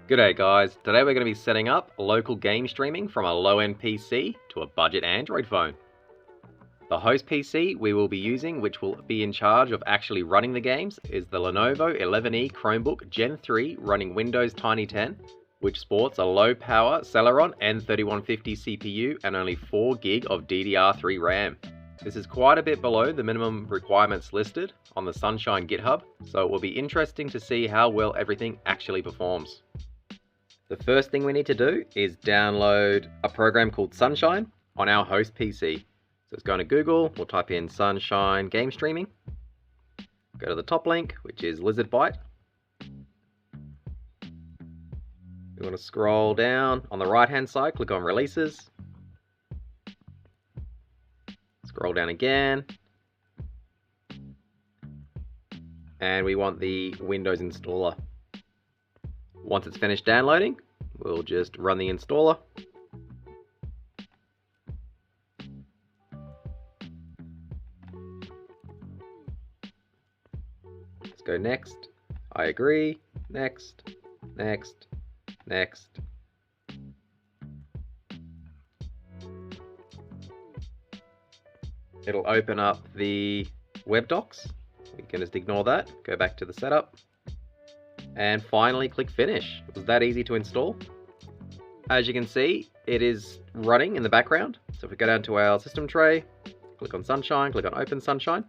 G'day guys, today we're going to be setting up local game streaming from a low-end PC to a budget Android phone. The host PC we will be using, which will be in charge of actually running the games, is the Lenovo 11E Chromebook Gen 3 running Windows Tiny 10, which sports a low-power Celeron N3150 CPU and only 4GB of DDR3 RAM. This is quite a bit below the minimum requirements listed on the Sunshine GitHub, so it will be interesting to see how well everything actually performs. The first thing we need to do is download a program called Sunshine on our host PC. So let's go to Google, we'll type in Sunshine Game Streaming, go to the top link, which is Lizard Byte. We want to scroll down on the right hand side, click on Releases. Scroll down again. And we want the Windows installer. Once it's finished downloading, we'll just run the installer. Let's go next. I agree. Next. Next. Next. It'll open up the web docs. We can just ignore that. Go back to the setup. And finally click finish. It was that easy to install. As you can see, it is running in the background. So if we go down to our system tray, click on Sunshine, click on Open Sunshine,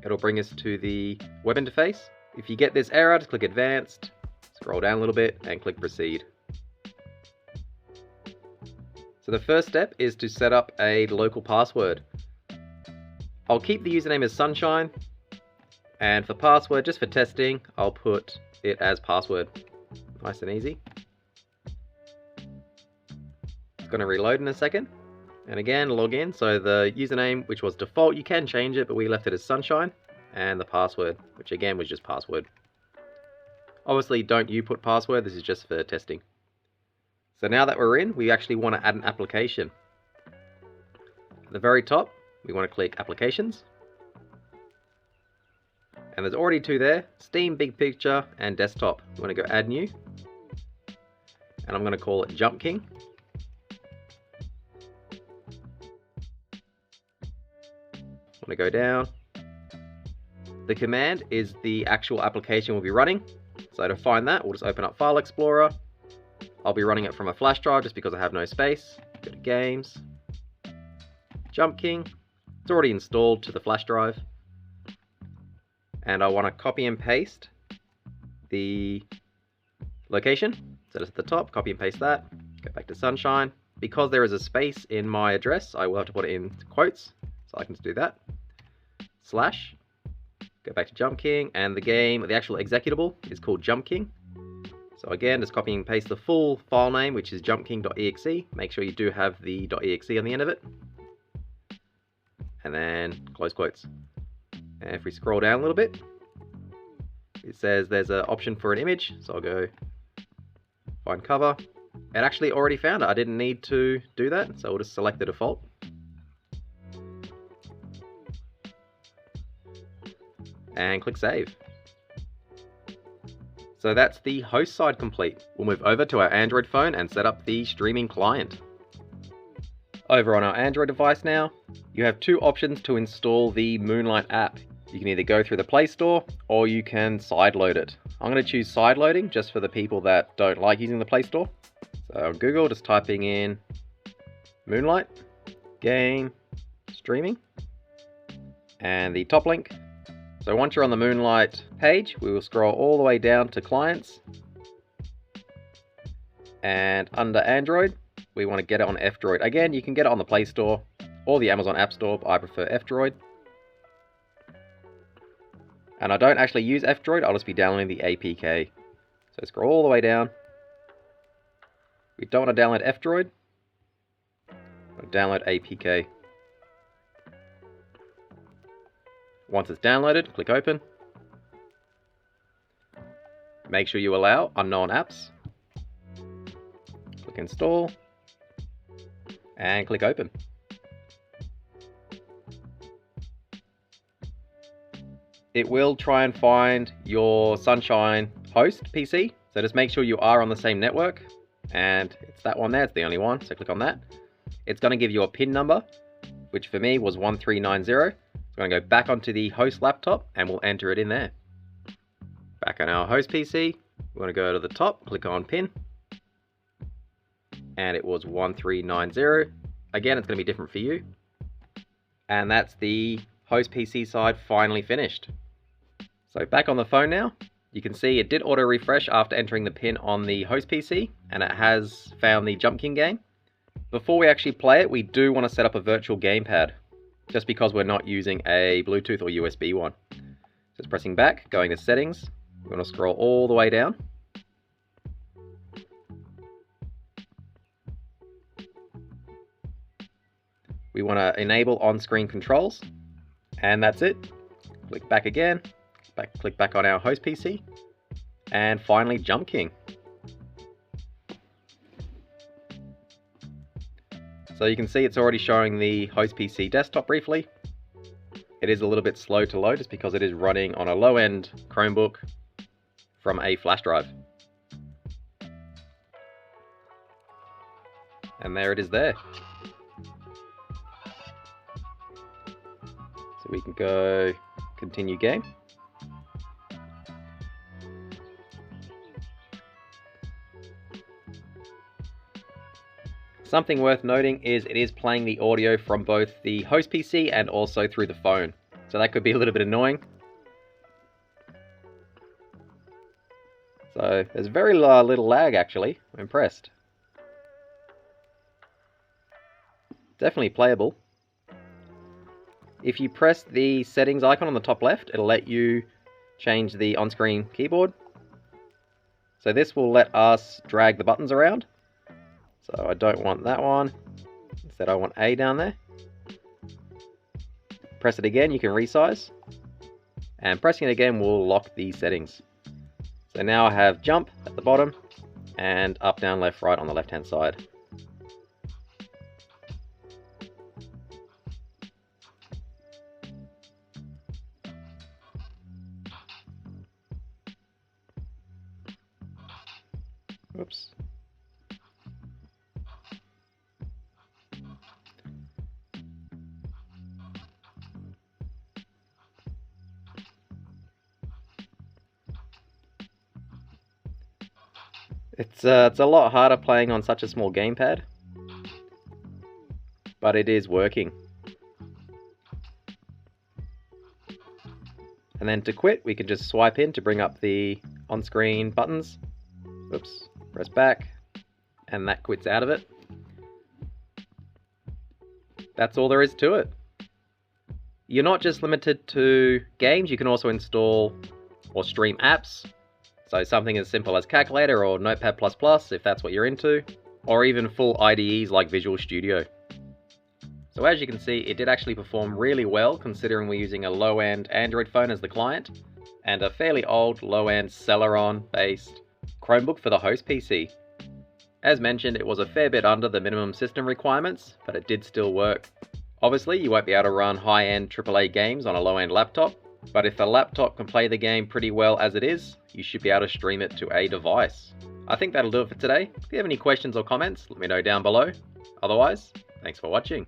it'll bring us to the web interface. If you get this error, just click Advanced, scroll down a little bit and click Proceed. So the first step is to set up a local password. I'll keep the username as Sunshine, and for password, just for testing, I'll put it as password. Nice and easy. It's going to reload in a second. And again, log in. So the username, which was default, you can change it, but we left it as Sunshine. And the password, which again was just password. Obviously, don't you put password. This is just for testing. So now that we're in, we actually want to add an application. At the very top, we want to click Applications. And there's already two there, Steam, Big Picture, and Desktop. I'm going to go Add New. And I'm going to call it Jump King. I'm going to go down. The command is the actual application we'll be running. So to find that, we'll just open up File Explorer. I'll be running it from a flash drive just because I have no space. Go to Games. Jump King. It's already installed to the flash drive. And I want to copy and paste the location. So just at the top, copy and paste that. Go back to Sunshine. Because there is a space in my address, I will have to put it in quotes. So I can just do that. Slash. Go back to Jump King. And the actual executable is called Jump King. So again, just copy and paste the full file name, which is jumpking.exe. Make sure you do have the .exe on the end of it. And then close quotes. And if we scroll down a little bit, it says there's an option for an image. So I'll go find cover. It actually already found it. I didn't need to do that. So we'll just select the default. And click Save. So that's the host side complete. We'll move over to our Android phone and set up the streaming client. Over on our Android device now, you have two options to install the Moonlight app. You can either go through the Play Store or you can sideload it. I'm going to choose sideloading just for the people that don't like using the Play Store. So on Google, just typing in Moonlight, game, streaming, and the top link. So once you're on the Moonlight page, we will scroll all the way down to clients. And under Android, we want to get it on F-Droid. Again, you can get it on the Play Store or the Amazon App Store, but I prefer F-Droid. And I don't actually use F-Droid, I'll just be downloading the APK. So scroll all the way down. We don't want to download F-Droid. I'll download APK. Once it's downloaded, click Open. Make sure you allow unknown apps. Click Install. And click Open. It will try and find your Sunshine host PC. So just make sure you are on the same network, and it's that one there, it's the only one, so click on that. It's going to give you a PIN number, which for me was 1390. So I'm going to go back onto the host laptop and we'll enter it in there. Back on our host PC, we're going to go to the top, click on PIN, and it was 1390. Again, it's going to be different for you. And that's the host PC side finally finished. So back on the phone now, you can see it did auto refresh after entering the PIN on the host PC, and it has found the Jump King game. Before we actually play it, we do want to set up a virtual gamepad, just because we're not using a Bluetooth or USB one. Just pressing back, going to settings, we're going to scroll all the way down. We want to enable on-screen controls, and that's it. Click back again, click back on our host PC, and finally Jump King. So you can see it's already showing the host PC desktop briefly. It is a little bit slow to load just because it is running on a low-end Chromebook from a flash drive. And there it is there. So we can go continue game. Something worth noting is it is playing the audio from both the host PC and also through the phone. So that could be a little bit annoying. So there's very little lag actually. I'm impressed. Definitely playable. If you press the settings icon on the top left, it'll let you change the on-screen keyboard. So this will let us drag the buttons around. So I don't want that one. Instead I want A down there. Press it again, you can resize. And pressing it again will lock the settings. So now I have jump at the bottom and up, down, left, right on the left hand side. Oops. It's a lot harder playing on such a small gamepad, but it is working. And then to quit, we can just swipe in to bring up the on-screen buttons. Oops, press back, and that quits out of it. That's all there is to it. You're not just limited to games, you can also install or stream apps. So something as simple as Calculator or Notepad++ if that's what you're into, or even full IDEs like Visual Studio. So as you can see, it did actually perform really well considering we're using a low-end Android phone as the client, and a fairly old low-end Celeron based Chromebook for the host PC. As mentioned, it was a fair bit under the minimum system requirements, but it did still work. Obviously, you won't be able to run high-end AAA games on a low-end laptop, but if the laptop can play the game pretty well as it is, you should be able to stream it to a device. I think that'll do it for today. If you have any questions or comments, let me know down below. Otherwise, thanks for watching.